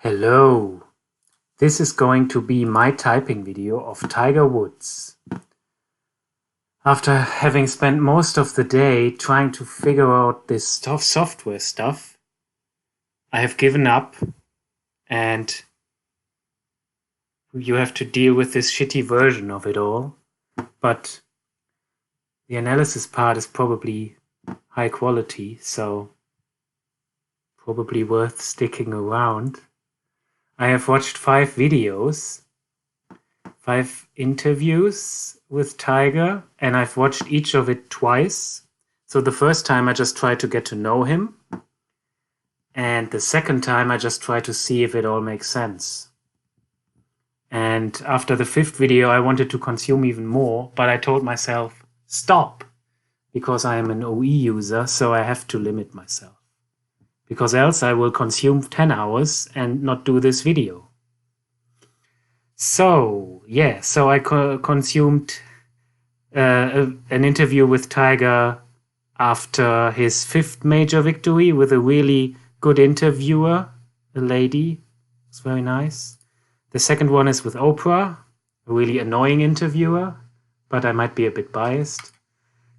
Hello, this is going to be my typing video of Tiger Woods. After having spent most of the day trying to figure out this software stuff, I have given up and you have to deal with this shitty version of it all. But the analysis part is probably high quality, so probably worth sticking around. I have watched 5 videos, 5 interviews with Tiger, and I've watched each of it twice. So the first time I just tried to get to know him, and the second time I just tried to see if it all makes sense. And after the 5th video I wanted to consume even more, but I told myself, stop, because I am an OE user, so I have to limit myself. Because else I will consume 10 hours and not do this video. So, yeah, so I consumed an interview with Tiger after his 5th major victory with a really good interviewer, a lady. It's very nice. The second one is with Oprah, a really annoying interviewer, but I might be a bit biased.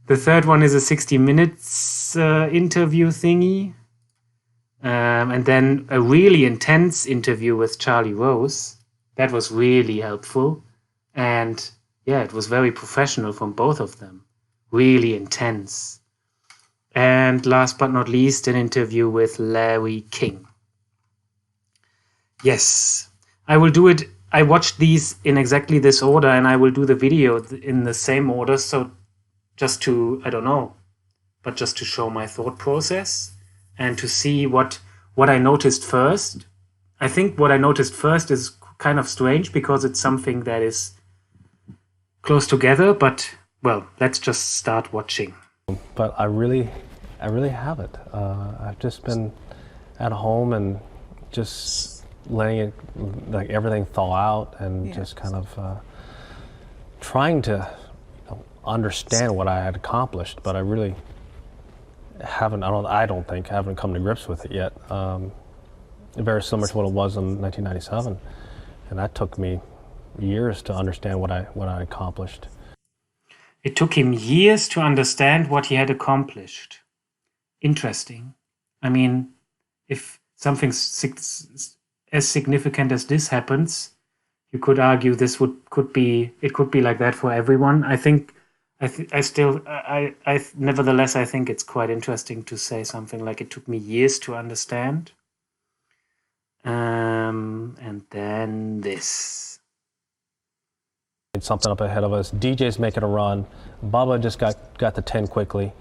The third one is a 60 minutes interview thingy. And then a really intense interview with Charlie Rose. That was really helpful. And yeah, it was very professional from both of them. Really intense. And last but not least, an interview with Larry King. Yes, I will do it. I watched these in exactly this order, and I will do the video in the same order. So just to, I don't know, but just to show my thought process. And to see what I noticed first. I think what I noticed first is kind of strange because it's something that is close together, but well, let's just start watching. But I really haven't. I've just been at home and just letting it, like everything thaw out and just kind of trying to understand what I had accomplished, but I really haven't come to grips with it yet. Very similar to what it was in 1997, and that took me years to understand what I accomplished. It took him years to understand what he had accomplished. Interesting. I mean, if something as significant as this happens, you could argue this could be like that for everyone. Nevertheless, I think it's quite interesting to say something like it took me years to understand. And then this. Something up ahead of us. DJ's making a run. Bubba just got the 10 quickly.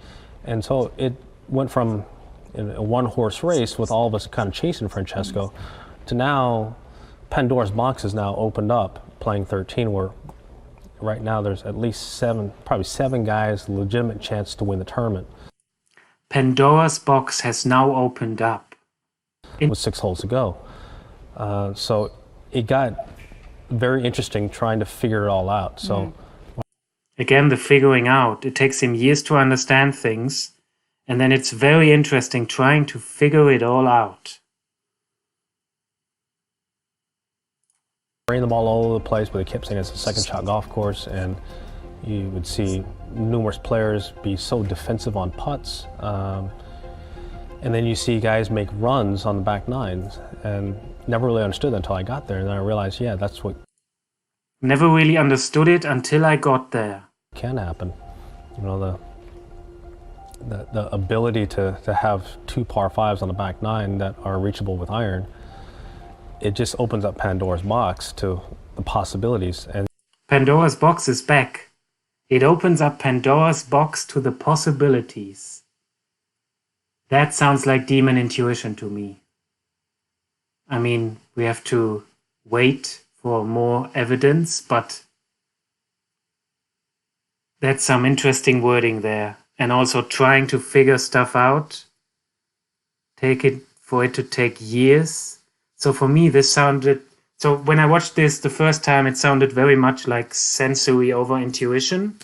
And so it went from a one-horse race with all of us kind of chasing Francesco to now Pandora's box is now opened up playing 13 where right now there's at least probably seven guys, legitimate chance to win the tournament. Pandora's box has now opened up. With 6 holes to go. So it got very interesting trying to figure it all out. So again, the figuring out. It takes him years to understand things. And then it's very interesting trying to figure it all out. Spraying the ball all over the place, but they kept saying it's a second shot golf course, and you would see numerous players be so defensive on putts. And then you see guys make runs on the back nines, and never really understood that until I got there. And then I realized, yeah, that's what... Never really understood it until I got there. Can happen. You know, the ability to have 2 par 5s on the back nine that are reachable with iron, it just opens up Pandora's box to the possibilities. And Pandora's box is back. It opens up Pandora's box to the possibilities. That sounds like demon intuition to me. I mean, we have to wait for more evidence, but that's some interesting wording there. And also trying to figure stuff out. For it to take years. So for me, this sounded... So when I watched this the first time, it sounded very much like sensory over intuition.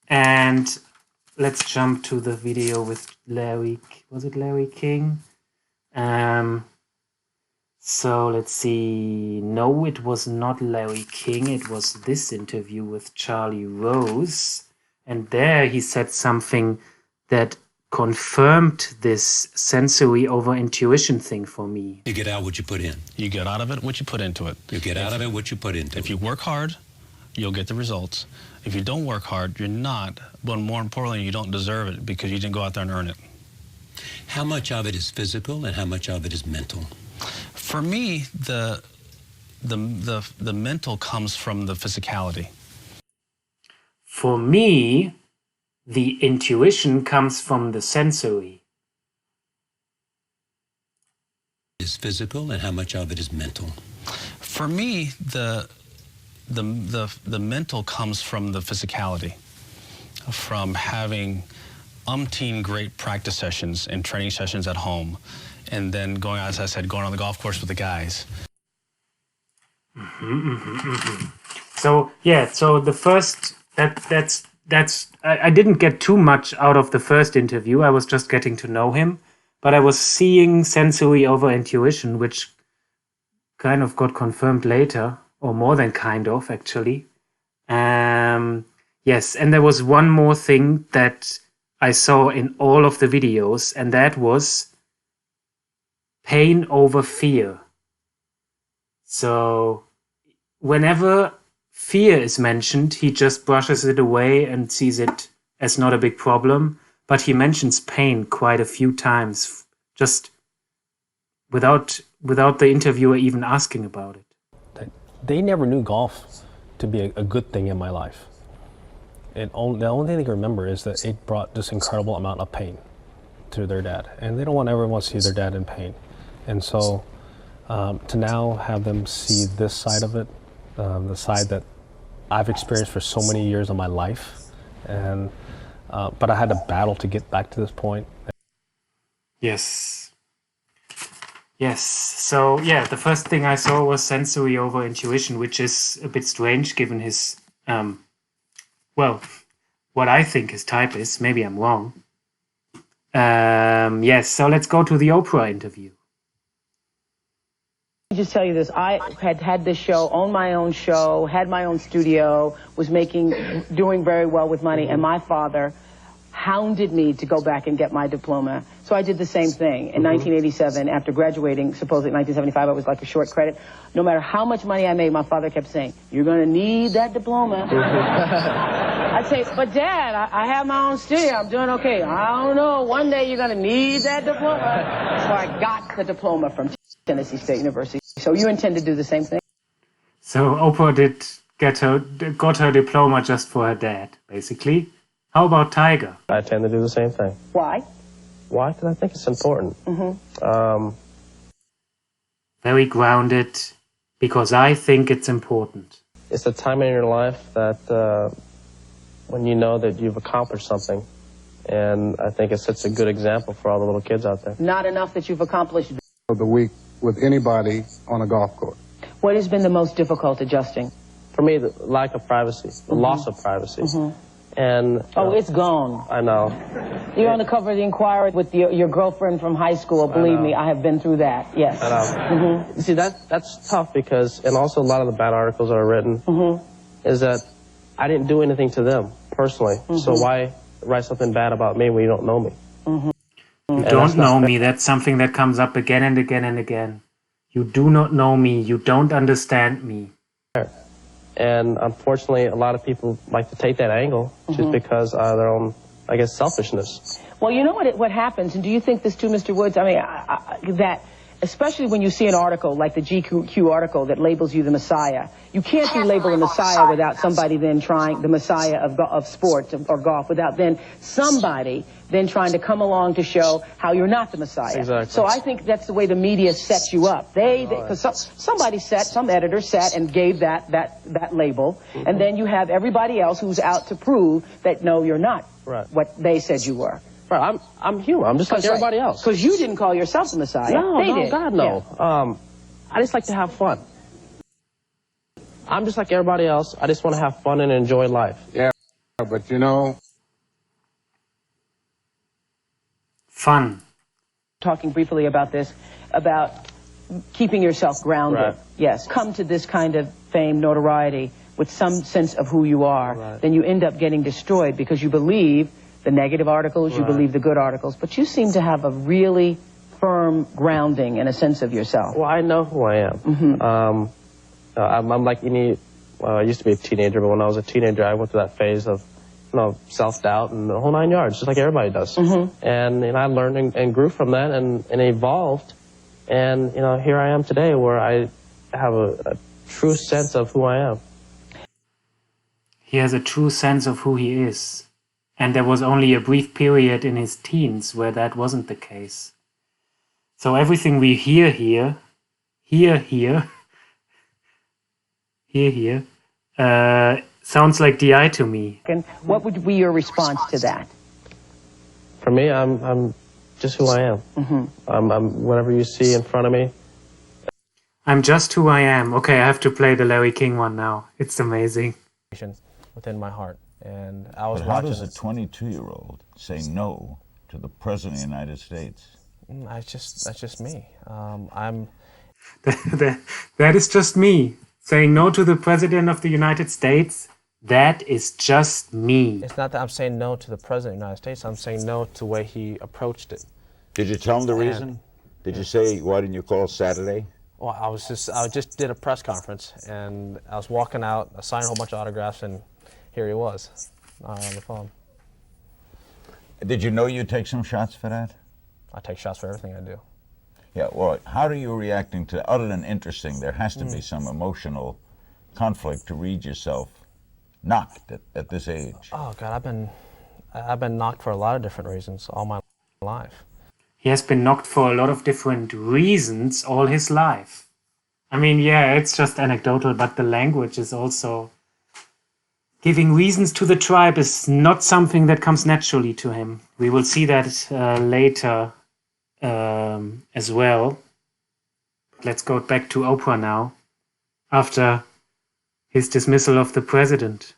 And let's jump to the video with Larry... Was it Larry King? So let's see. No, it was not Larry King. It was this interview with Charlie Rose. And there he said something that confirmed this sensory over intuition thing for me. You get out what you put in. You get out of it what you put into it. You get out of it what you put into it. If you work hard, you'll get the results. If you don't work hard, you're not. But more importantly, you don't deserve it because you didn't go out there and earn it. How much of it is physical and how much of it is mental? For me, the mental comes from the physicality. For me, the intuition comes from the sensory. Is physical and how much of it is mental? For me, the mental comes from the physicality, from having umpteen great practice sessions and training sessions at home, and then going, as I said, going on the golf course with the guys. So yeah, so the first I didn't get too much out of the first interview. I was just getting to know him, but I was seeing sensory over intuition, which kind of got confirmed later, or more than kind of actually. Yes, and there was one more thing that I saw in all of the videos, and that was pain over fear. So whenever fear is mentioned, he just brushes it away and sees it as not a big problem. But he mentions pain quite a few times, just without the interviewer even asking about it. They never knew golf to be a good thing in my life. The only thing they can remember is that it brought this incredible amount of pain to their dad. And they don't want everyone to see their dad in pain. And so to now have them see this side of it, the side that I've experienced for so many years of my life, and but I had to battle to get back to this point. Yes. So yeah, the first thing I saw was sensory over intuition, which is a bit strange given his, well, what I think his type is. Maybe I'm wrong. Yes, so let's go to the Oprah interview. Let me just tell you this. I had this show, owned my own show, had my own studio, was doing very well with money, and my father hounded me to go back and get my diploma. So I did the same thing. In 1987, after graduating, supposedly in 1975, I was like a short credit. No matter how much money I made, my father kept saying, "You're going to need that diploma." I'd say, "But Dad, I have my own studio. I'm doing okay." "I don't know. One day you're going to need that diploma." So I got the diploma from Tennessee State University. So you intend to do the same thing? So Oprah got her diploma just for her dad, basically. How about Tiger? I tend to do the same thing. Why? Why? Because I think it's important. Very grounded, because I think it's important. It's a time in your life that when you know that you've accomplished something, and I think it sets a good example for all the little kids out there. Not enough that you've accomplished. Of the week with anybody on a golf course. What has been the most difficult adjusting? For me, the lack of privacy, the loss of privacy. And it's gone. I know. You're on the cover of the Inquirer with your girlfriend from high school. Believe me, I have been through that. Yes. I know. You see, that's tough because, and also a lot of the bad articles that are written, is that I didn't do anything to them personally. So why write something bad about me when you don't know me? You don't know me. That's something that comes up again and again and again. You do not know me. You don't understand me. And unfortunately, a lot of people like to take that angle just because of their own, I guess, selfishness. Well, you know what happens, and do you think this too, Mr. Woods? I mean, that especially when you see an article like the GQ article that labels you the Messiah, you can't be labeled a Messiah without somebody then trying, the Messiah of sports or golf, without then somebody then trying to come along to show how you're not the Messiah. Exactly. So I think that's the way the media sets you up. Because some editor sat and gave that label, and then you have everybody else who's out to prove that no, you're not what they said you were. Right, I'm human. I'm just like everybody else. Because you didn't call yourself the Messiah. No, God, no. Yeah. I just like to have fun. I'm just like everybody else. I just want to have fun and enjoy life. Yeah, but you know... Fun. Talking briefly about this, about keeping yourself grounded. Right. Yes, come to this kind of fame, notoriety, with some sense of who you are, Right. then you end up getting destroyed because you believe the negative articles, you Right. believe the good articles, but you seem to have a really firm grounding and a sense of yourself. Well, I know who I am. I'm like any. I used to be a teenager, but when I was a teenager, I went through that phase of, self-doubt and the whole 9 yards, just like everybody does. And I learned and grew from that and evolved. And here I am today, where I have a true sense of who I am. He has a true sense of who he is. And there was only a brief period in his teens where that wasn't the case. So everything we hear here, sounds like DI to me. And what would be your response to that? For me, I'm just who I am. I'm whatever you see in front of me. I'm just who I am. Okay, I have to play the Larry King one now. It's amazing. Within my heart, and I was But how watching does a this. 22-year-old say no to the President of the United States? That's just me. I'm That is just me. Saying no to the President of the United States, that is just me. It's not that I'm saying no to the President of the United States. I'm saying no to the way he approached it. Did you tell him the reason? Did you say, why didn't you call Saturday? Well, I just did a press conference, and I was walking out, I signed a whole bunch of autographs, and here he was on the phone. Did you know you'd take some shots for that? I take shots for everything I do. Yeah, well, how are you reacting to, other than interesting, there has to be some emotional conflict to read yourself knocked at this age. Oh God, I've been knocked for a lot of different reasons all my life. He has been knocked for a lot of different reasons all his life. I mean, yeah, it's just anecdotal, but the language is also... Giving reasons to the tribe is not something that comes naturally to him. We will see that later as well. Let's go back to Oprah now, after his dismissal of the president.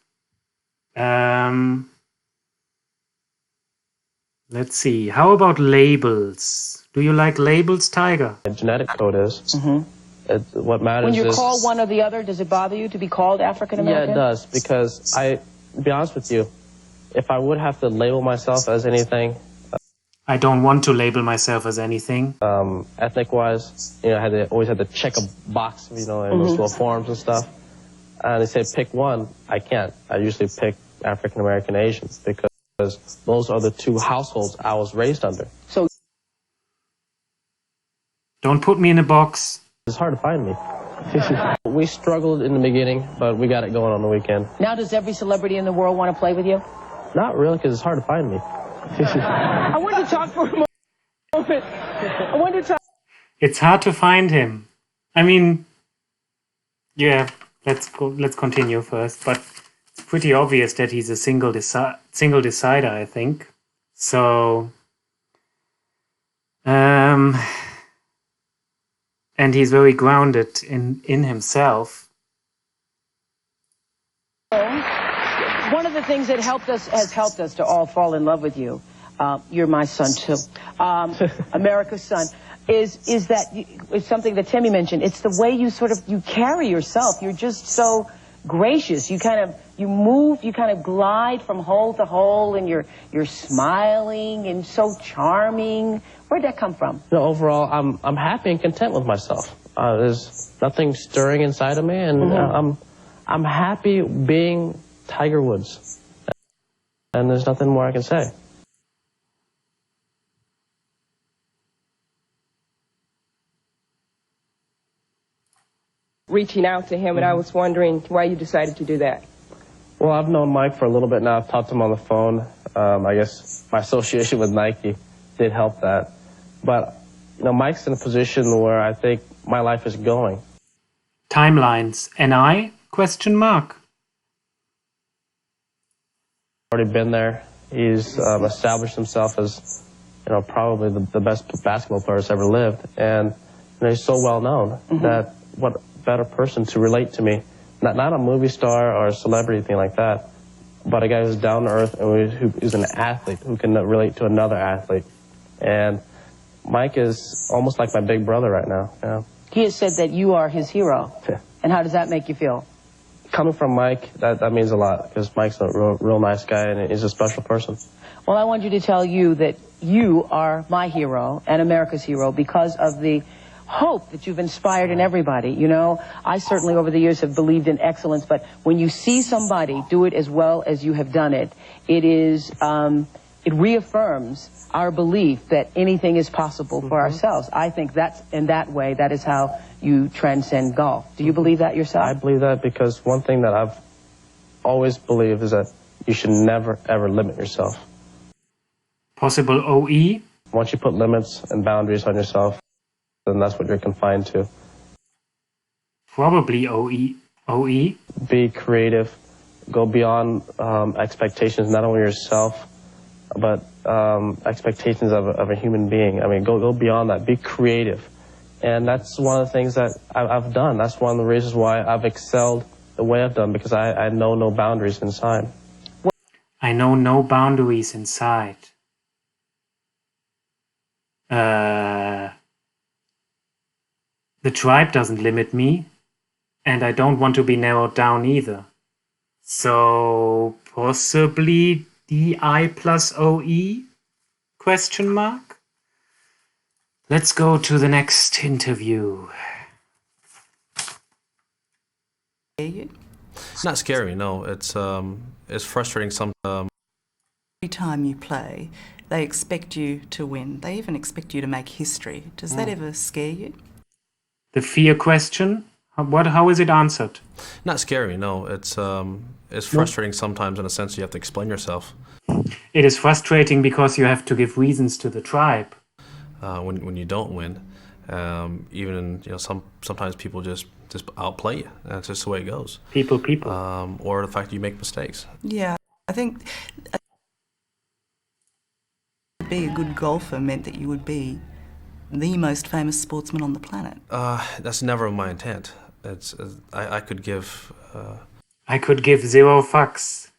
Let's see. How about labels? Do you like labels, Tiger? The genetic code is. What matters When you're is. called one or the other, does it bother you to be called African American? Yeah, it does, because to be honest with you, if I would have to label myself as anything, I don't want to label myself as anything. ethnic-wise, always had to check a box, in those little forms and stuff. And they say pick one. I can't. I usually pick African American, Asian, because those are the two households I was raised under. So Don't put me in a box. It's hard to find me. We struggled in the beginning, but we got it going on the weekend. now does every celebrity in the world want to play with you? Not really, because it's hard to find me. I wanted to talk for a moment. I wanted to talk. It's hard to find him. I mean, yeah, let's continue first. But it's pretty obvious that he's a single decider, I think. So, and he's very grounded in himself. One of the things that has helped us to all fall in love with you. You're my son too. America's son. Is that it's something that Timmy mentioned. It's the way you carry yourself. You're just so gracious. You move, you kind of glide from hole to hole, and you're smiling and so charming. Where'd that come from? Overall, I'm happy and content with myself. There's nothing stirring inside of me, and I'm happy being Tiger Woods. And there's nothing more I can say. Reaching out to him, and I was wondering why you decided to do that. Well, I've known Mike for a little bit now. I've talked to him on the phone. I guess my association with Nike did help that. But, Mike's in a position where I think my life is going. Timelines. And I? Question mark. Already been there. He's established himself as, probably the best basketball player that's ever lived. And he's so well known that what better person to relate to me, not a movie star or a celebrity, anything like that, but a guy who's down to earth and who is an athlete who can relate to another athlete. And Mike is almost like my big brother right now. Yeah. He has said that you are his hero. Yeah. And how does that make you feel? Coming from Mike, that means a lot, because Mike's a real nice guy, and he's a special person. Well, I want you to tell you that you are my hero and America's hero because of the hope that you've inspired in everybody. You know, I certainly over the years have believed in excellence, but when you see somebody do it as well as you have done it, it is, it reaffirms our belief that anything is possible for ourselves. I think that's, in that way, that is how you transcend golf. Do you believe that yourself? I believe that because one thing that I've always believed is that you should never, ever limit yourself. Possible OE? Once you put limits and boundaries on yourself, then that's what you're confined to. Probably OE. OE? Be creative. Go beyond expectations, not only yourself, but expectations of a human being. I mean, go beyond that. Be creative. And that's one of the things that I've done. That's one of the reasons why I've excelled the way I've done, because I know no boundaries inside. I know no boundaries inside. The tribe doesn't limit me, and I don't want to be narrowed down either. So possibly DI plus OE? Question mark? Let's go to the next interview. It's not scary, no. It's frustrating sometimes. Every time you play, they expect you to win. They even expect you to make history. Does that ever scare you? The fear question? How is it answered? Not scary, no. It's frustrating sometimes in a sense you have to explain yourself. It is frustrating because you have to give reasons to the tribe. When you don't win, even sometimes people just outplay you. That's just the way it goes. People. Or the fact that you make mistakes. Yeah, I think to be a good golfer meant that you would be the most famous sportsman on the planet. That's never my intent. I could give. I could give 0 fucks.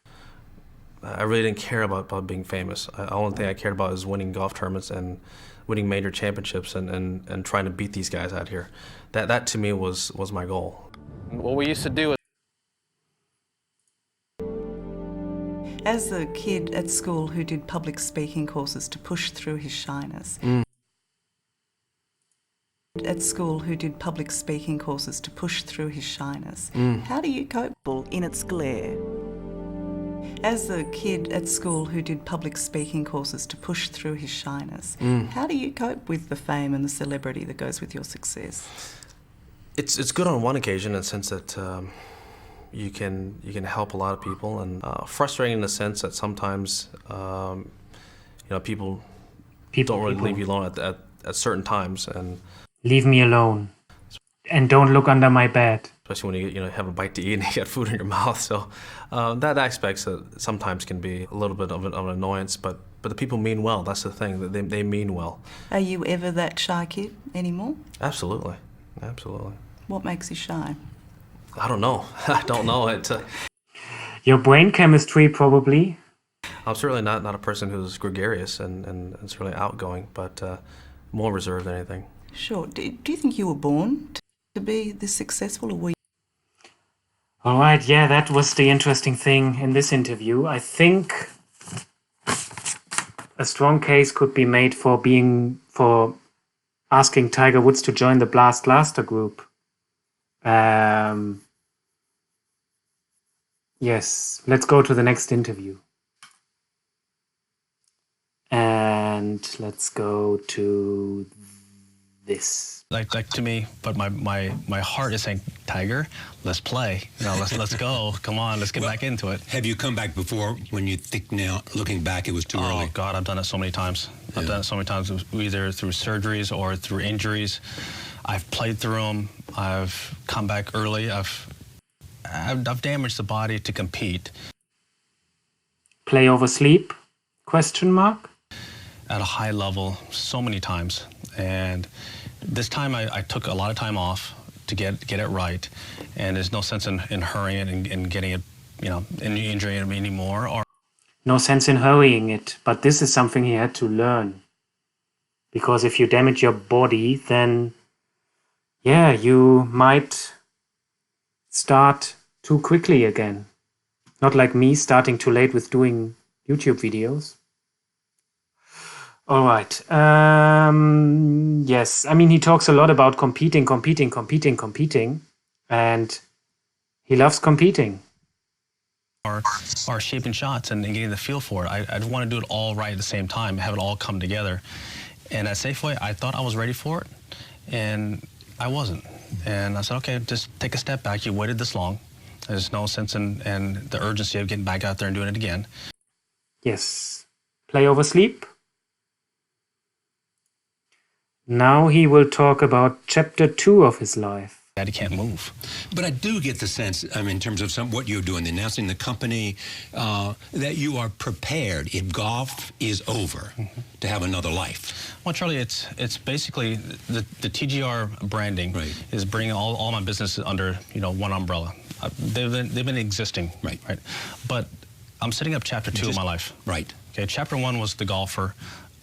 I really didn't care about being famous. The only thing I cared about is winning golf tournaments and winning major championships and trying to beat these guys out here. That to me was my goal. What we used to do is, As a kid at school who did public speaking courses to push through his shyness. At school who did public speaking courses to push through his shyness. How do you cope in its glare? As a kid at school who did public speaking courses to push through his shyness, how do you cope with the fame and the celebrity that goes with your success? It's good on one occasion in the sense that you can help a lot of people, and frustrating in the sense that sometimes people don't really leave you alone at certain times, and leave me alone and don't look under my bed. Especially when you have a bite to eat and you got food in your mouth. So that aspects sometimes can be a little bit of an annoyance, but the people mean well. That's the thing, that they mean well. Are you ever that shy kid anymore? Absolutely. What makes you shy? I don't know. I don't know. Your brain chemistry, probably. I'm certainly not a person who's gregarious and certainly outgoing, but more reserved than anything. Sure. Do you think you were born to be this successful, or were you? All right, yeah, that was the interesting thing in this interview. I think a strong case could be made for asking Tiger Woods to join the Blast Blaster group. Yes, let's go to the next interview. And let's go to this. Like to me, but my heart is saying, Tiger, let's play. Let's go. Come on, let's get back into it. Have you come back before when you think now, looking back, it was too early? Oh God, I've done it so many times. I've done it so many times, either through surgeries or through injuries. I've played through them. I've come back early. I've damaged the body to compete. Play over sleep? Question mark? At a high level, so many times, and this time I took a lot of time off to get it right, and there's no sense in hurrying and getting it, in injuring it anymore. Or no sense in hurrying it, but this is something he had to learn, because if you damage your body, then yeah, you might start too quickly again. Not like me starting too late with doing YouTube videos. All right. Yes, I mean, he talks a lot about competing, and he loves competing. Are shaping shots and getting the feel for it. I want to do it all right at the same time, have it all come together. And at Safeway, I thought I was ready for it, and I wasn't. And I said, okay, just take a step back. You waited this long. There's no sense in the urgency of getting back out there and doing it again. Yes. Play over sleep. Now he will talk about chapter 2 of his life. Daddy can't move. But I do get the sense, I mean, in terms of what you're doing, announcing the company, that you are prepared if golf is over to have another life. Well, Charlie, it's basically the TGR branding is bringing all my businesses under one umbrella. They've been existing, right? But I'm setting up chapter 2 of my life. Right. Okay. Chapter 1 was the golfer,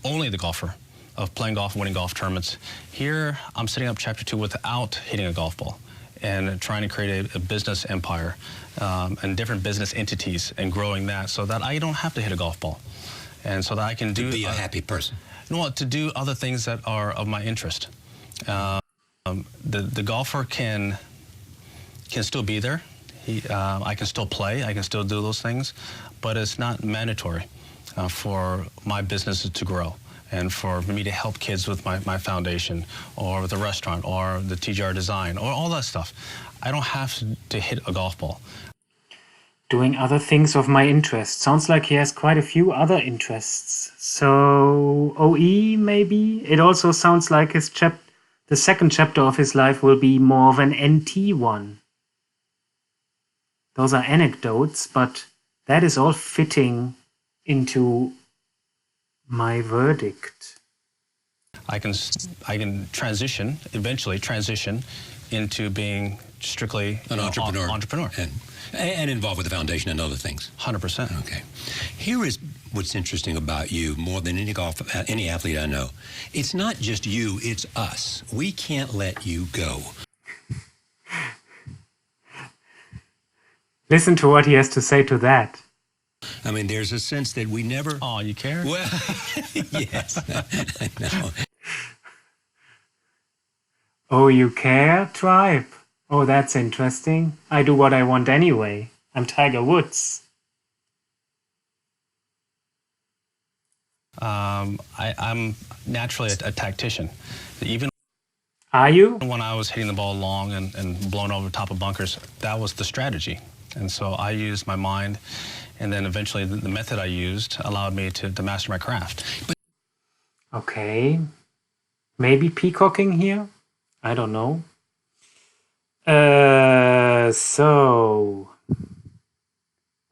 only the golfer, of playing golf and winning golf tournaments. Here, I'm setting up chapter 2 without hitting a golf ball and trying to create a business empire and different business entities and growing that so that I don't have to hit a golf ball and so that I can be a happy person. To do other things that are of my interest. The golfer can still be there. I can still play. I can still do those things, but it's not mandatory for my businesses to grow. And for me to help kids with my foundation or with the restaurant or the TGR design or all that stuff. I don't have to hit a golf ball. Doing other things of my interest. Sounds like he has quite a few other interests. So OE maybe? It also sounds like the second chapter of his life will be more of an NT one. Those are anecdotes, but that is all fitting into my verdict. I can eventually transition into being strictly an entrepreneur. And involved with the foundation and other things. 100%. Okay. Here is what's interesting about you more than any athlete I know. It's not just you, it's us. We can't let you go. Listen to what he has to say to that. I mean, there's a sense that we never... Oh, you care? Well, yes. I know. Oh, you care, tribe? Oh, that's interesting. I do what I want anyway. I'm Tiger Woods. I'm naturally a tactician. Even Are you? when I was hitting the ball long and blowing over the top of bunkers, that was the strategy. And so I used my mind, and then eventually the method I used allowed me to master my craft. Okay. Maybe peacocking here? I don't know. So,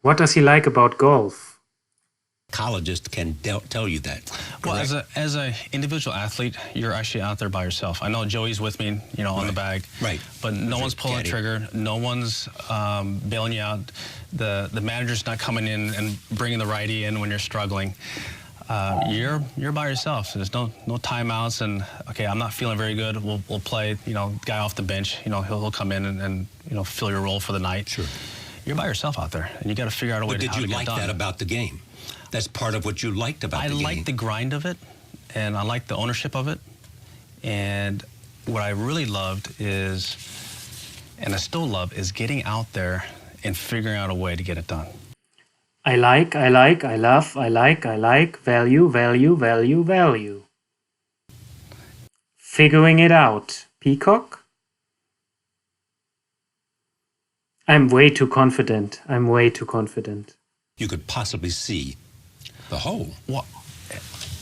what does he like about golf? Psychologist can tell you that. Well, as a individual athlete, you're actually out there by yourself. I know Joey's with me, on the bag. Right. But no one's pulling the trigger. No one's bailing you out. The manager's not coming in and bringing the righty in when you're struggling. You're by yourself. There's no timeouts. And okay, I'm not feeling very good. We'll play. Guy off the bench. He'll come in and fill your role for the night. Sure. You're by yourself out there, and you got to figure out a way to get it done. But did you like that about the game? That's part of what you liked about the game. I liked the grind of it, and I liked the ownership of it. And what I really loved is, and I still love, is getting out there and figuring out a way to get it done. I like, I love, value. Figuring it out. Peacock? I'm way too confident. You could possibly see the whole. Well,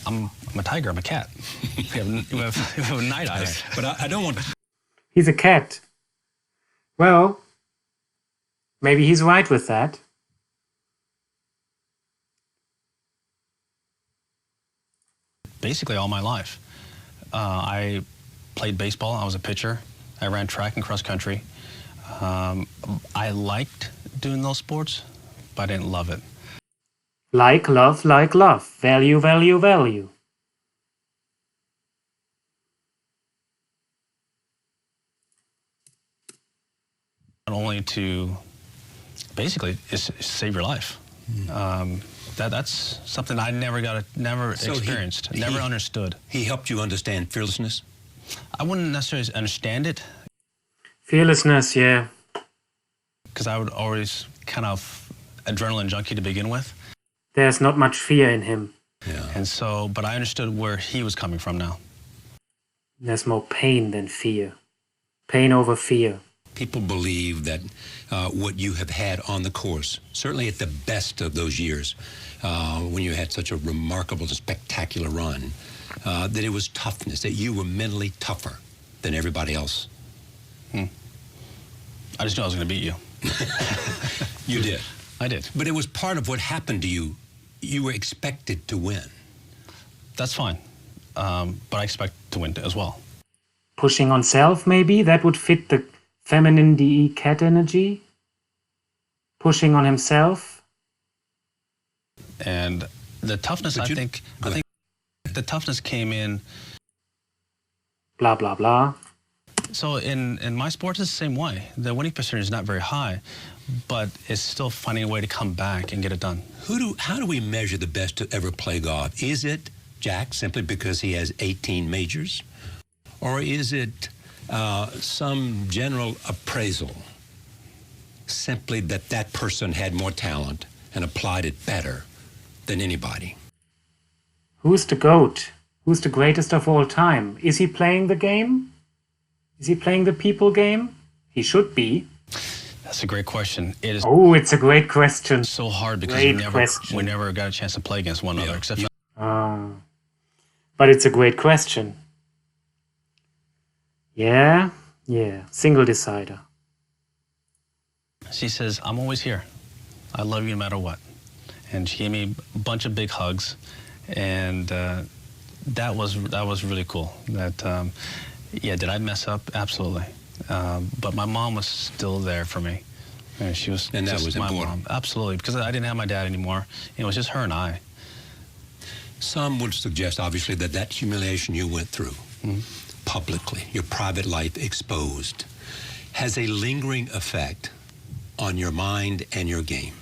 I'm a tiger. I'm a cat. We have night eyes. But I don't want... He's a cat. Well, maybe he's right with that. Basically all my life. I played baseball. I was a pitcher. I ran track and cross country. I liked doing those sports, but I didn't love it. Like, love. Value. only to basically is save your life. That's something I never experienced, never understood. He helped you understand fearlessness? I wouldn't necessarily understand it. Fearlessness, yeah. Because I would always kind of adrenaline junkie to begin with. There's not much fear in him. Yeah. And so, but I understood where he was coming from now. There's more pain than fear. Pain over fear. People believe that what you have had on the course, certainly at the best of those years, when you had such a remarkable, spectacular run, that it was toughness, that you were mentally tougher than everybody else. I just knew I was going to beat you. You did. I did. But it was part of what happened to you. You were expected to win. That's fine. But I expect to win as well. Pushing on self, maybe? That would fit the feminine DE cat energy. Pushing on himself. And the toughness, I think the toughness came in. Blah, blah, blah. So in my sport, it's the same way. The winning percentage is not very high, but it's still finding a way to come back and get it done. How do we measure the best to ever play golf? Is it Jack simply because he has 18 majors? Or is it some general appraisal, simply that person had more talent and applied it better than anybody? Who's the GOAT? Who's the greatest of all time? Is he playing the game? Is he playing the people game? He should be. That's a great question. It is. Oh, it's a great question. So hard because we never got a chance to play against one another. Except but it's a great question. Yeah. Single decider. She says, "I'm always here. I love you no matter what." And she gave me a bunch of big hugs, and that was really cool. That. Did I mess up? Absolutely. But my mom was still there for me. And she was and that was my important. mom. Absolutely, because I didn't have my dad anymore. It was just her and I. Some would suggest, obviously, that humiliation you went through publicly, your private life exposed, has a lingering effect on your mind and your game.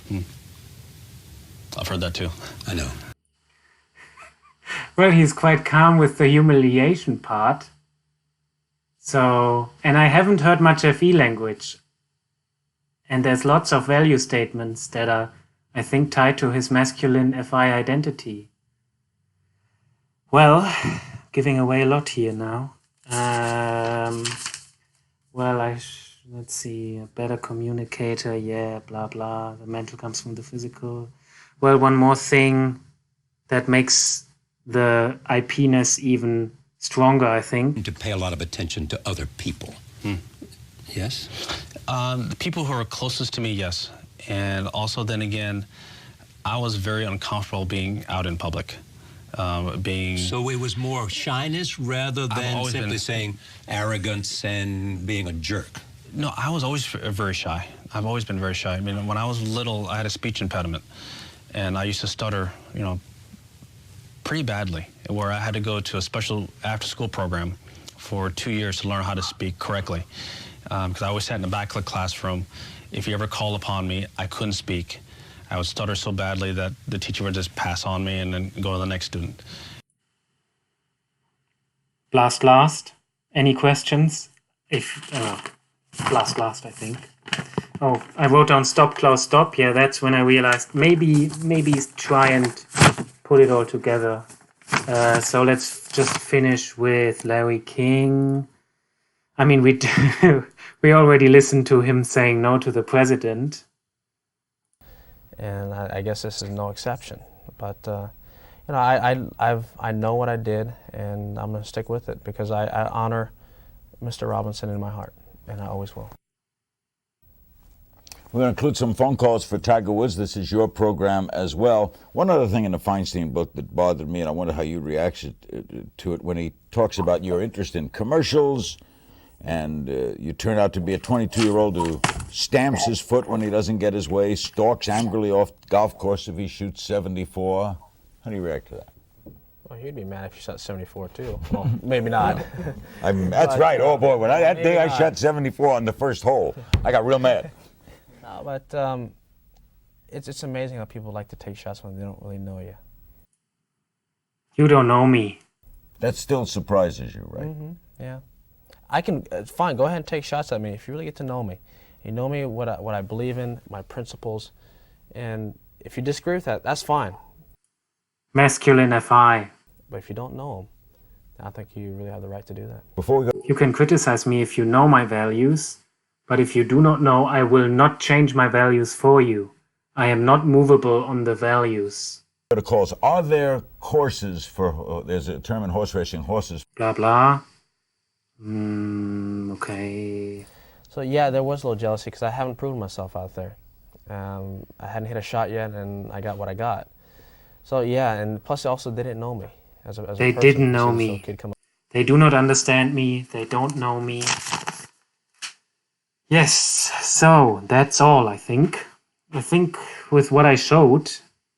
I've heard that too. I know. Well, he's quite calm with the humiliation part. So, and I haven't heard much FE language. And there's lots of value statements that are, I think, tied to his masculine FI identity. Well, giving away a lot here now. Let's see, a better communicator, yeah, blah, blah. The mental comes from the physical. Well, one more thing that makes the IP-ness even stronger, I think. To pay a lot of attention to other people. Yes? The people who are closest to me, yes. And also then again, I was very uncomfortable being out in public. So it was more shyness rather than simply saying arrogance and being a jerk? No, I was always very shy. I've always been very shy. I mean, when I was little, I had a speech impediment. And I used to stutter, pretty badly, where I had to go to a special after-school program for 2 years to learn how to speak correctly. Because I always sat in the back of the classroom. If you ever called upon me, I couldn't speak. I would stutter so badly that the teacher would just pass on me and then go to the next student. Last. Any questions? Last, I think. Oh, I wrote down stop, close, stop. Yeah, that's when I realized maybe try and put it all together. So let's just finish with Larry King. I mean, we already listened to him saying no to the president. And I guess this is no exception. But I know what I did, and I'm going to stick with it because I honor Mr. Robinson in my heart, and I always will. We're going to include some phone calls for Tiger Woods. This is your program as well. One other thing in the Feinstein book that bothered me, and I wonder how you reacted to it, when he talks about your interest in commercials, and you turn out to be a 22-year-old who stamps his foot when he doesn't get his way, stalks angrily off the golf course if he shoots 74. How do you react to that? Oh, he'd be mad if you shot 74 too. Well, maybe not. That's right. Oh boy, when that day I not. shot 74 on the first hole, I got real mad. No, but it's amazing how people like to take shots when they don't really know you. You don't know me. That still surprises you, right? Mm-hmm. Yeah. I can, fine, go ahead and take shots at me if you really get to know me. You know me, what I believe in, my principles, and if you disagree with that, that's fine. Masculine FI. But if you don't know them, I think you really have the right to do that. Before we go, You can criticize me if you know my values, but if you do not know, I will not change my values for you. I am not movable on the values. to calls, are there courses for, there's a term in horse racing, horses. Blah, blah. Okay. So yeah, there was a little jealousy because I haven't proven myself out there. I hadn't hit a shot yet, and I got what I got. So yeah, and plus they also didn't know me as a They person. didn't know So me. kid come up. They do not understand me. They don't know me. Yes, so that's all, I think. I think with what I showed,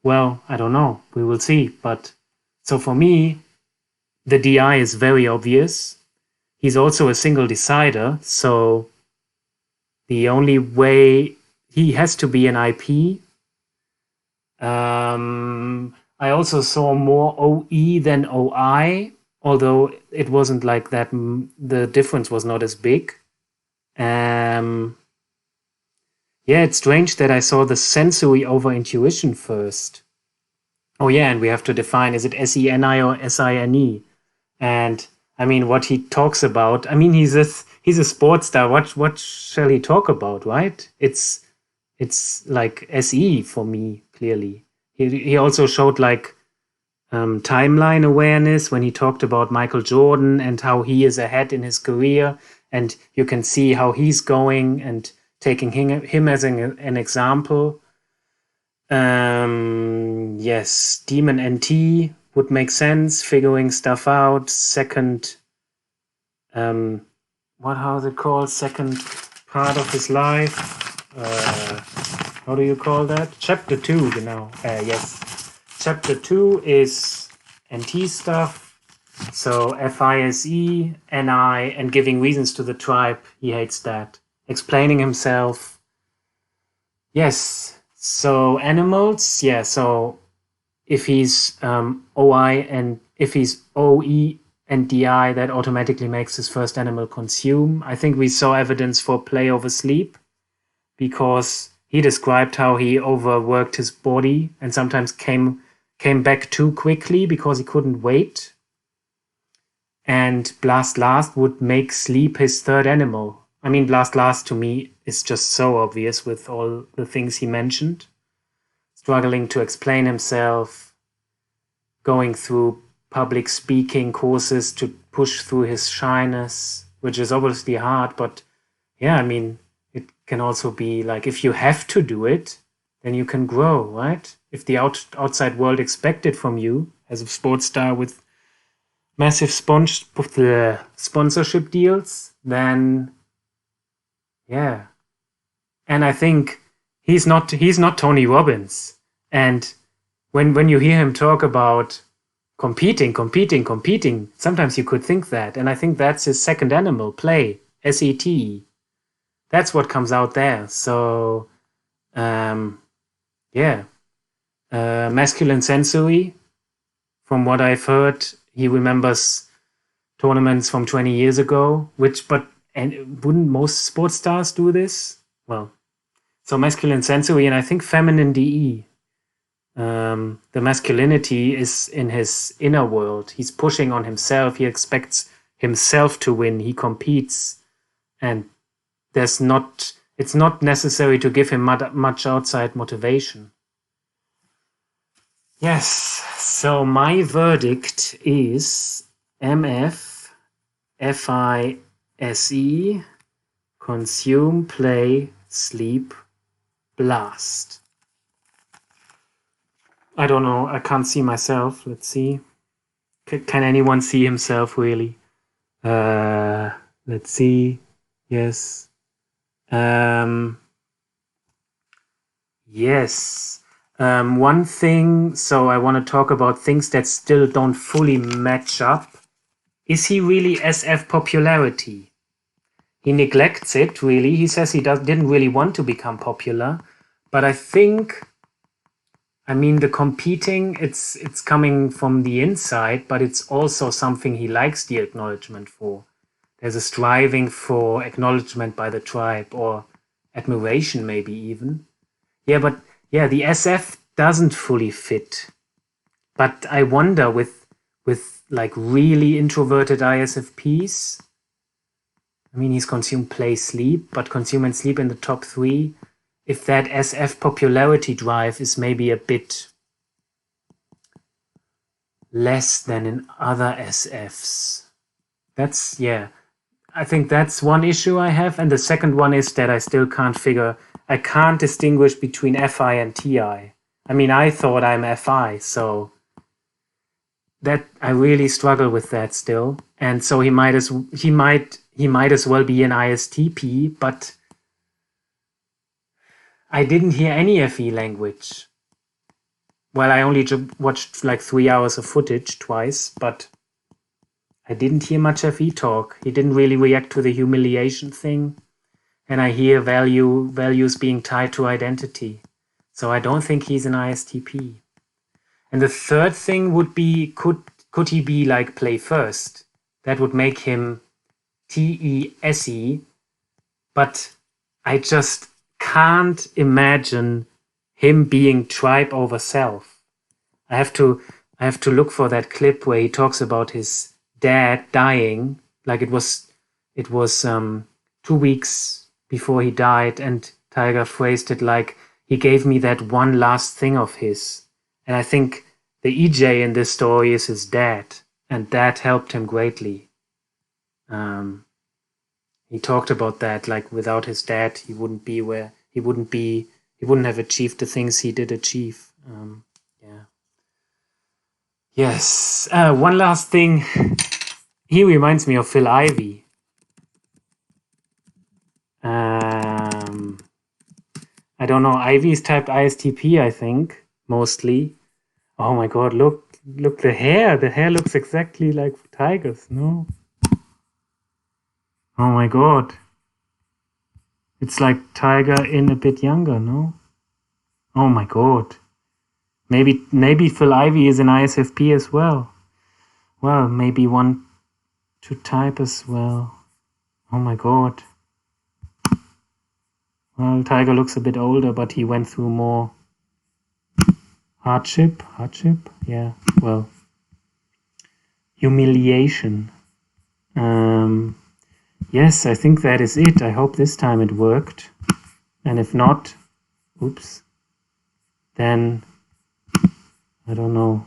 well, I don't know. We will see. But so for me, the DI is very obvious. He's also a single decider, so the only way he has to be an IP. I also saw more OE than OI, although it wasn't like that. The difference was not as big. Yeah, it's strange that I saw the sensory over intuition first. Oh yeah, and we have to define, is it SENI or SINE? And I mean, what he talks about, I mean, he's a sports star. What shall he talk about, right? It's like SE for me, clearly. He also showed like timeline awareness when he talked about Michael Jordan and how he is ahead in his career, and you can see how he's going and taking him as an example. Yes, Demon NT would make sense, figuring stuff out. Second, how's it called? Second part of his life. How do you call that? Chapter 2, genau. Yes. Chapter 2 is NT stuff. So FISE, NI, and giving reasons to the tribe. He hates that. Explaining himself. Yes. So animals, yeah. So if he's OI and if he's OE and DI, that automatically makes his first animal consume. I think we saw evidence for play over sleep because he described how he overworked his body and sometimes came back too quickly because he couldn't wait. And Blast Last would make sleep his third animal. I mean, Blast Last to me is just so obvious with all the things he mentioned. Struggling to explain himself, going through public speaking courses to push through his shyness, which is obviously hard, but yeah, I mean, it can also be like if you have to do it, then you can grow, right? If the outside world expect it from you as a sports star with massive sponsorship deals, then yeah. And I think he's not Tony Robbins. And when you hear him talk about competing, sometimes you could think that. And I think that's his second animal, play, SET. That's what comes out there. So, yeah. Masculine sensory, from what I've heard, he remembers tournaments from 20 years ago, and wouldn't most sports stars do this? Well, so masculine sensory, and I think feminine DE. The masculinity is in his inner world. He's pushing on himself. He expects himself to win. He competes, and it's not necessary to give him much outside motivation. Yes. So my verdict is MF, FISE, consume, play, sleep, blast. I don't know. I can't see myself. Let's see. Can anyone see himself really? Let's see. Yes. Yes. One thing, so I want to talk about things that still don't fully match up. Is he really SF popularity? He neglects it, really. He says he didn't really want to become popular. But I think, I mean, the competing, it's coming from the inside, but it's also something he likes the acknowledgement for. There's a striving for acknowledgement by the tribe, or admiration maybe even. Yeah, but yeah, the SF doesn't fully fit. But I wonder with like really introverted ISFPs, I mean, he's consume, play, sleep, but consume and sleep in the top 3. If that SF popularity drive is maybe a bit less than in other SFs. That's, yeah, I think that's one issue I have. And the second one is that I still I can't distinguish between FI and TI. I mean, I thought I'm FI, so that I really struggle with that still. And so he might as well be an ISTP, but I didn't hear any FE language. Well, I only watched like 3 hours of footage twice, but I didn't hear much FE talk. He didn't really react to the humiliation thing. And I hear values being tied to identity. So I don't think he's an ISTP. And the third thing would be, could he be like play first? That would make him TESE, but I just can't imagine him being tribe over self. I have to look for that clip where he talks about his dad dying, like it was 2 weeks before he died, and Tiger phrased it like, he gave me that one last thing of his. And I think the EJ in this story is his dad, and that helped him greatly. He talked about that, like without his dad, he wouldn't have achieved the things he did achieve. Yeah. Yes. One last thing. He reminds me of Phil Ivey. I don't know. Ivy is typed ISTP, I think, mostly. Oh my God! Look the hair. The hair looks exactly like Tiger's. No. Oh my God. It's like Tiger in a bit younger, no? Oh my God. Maybe Phil Ivey is an ISFP as well. Well, maybe one to type as well. Oh my God. Well, Tiger looks a bit older, but he went through more hardship, yeah, well, humiliation. Yes, I think that is it. I hope this time it worked. And if not, oops, then I don't know.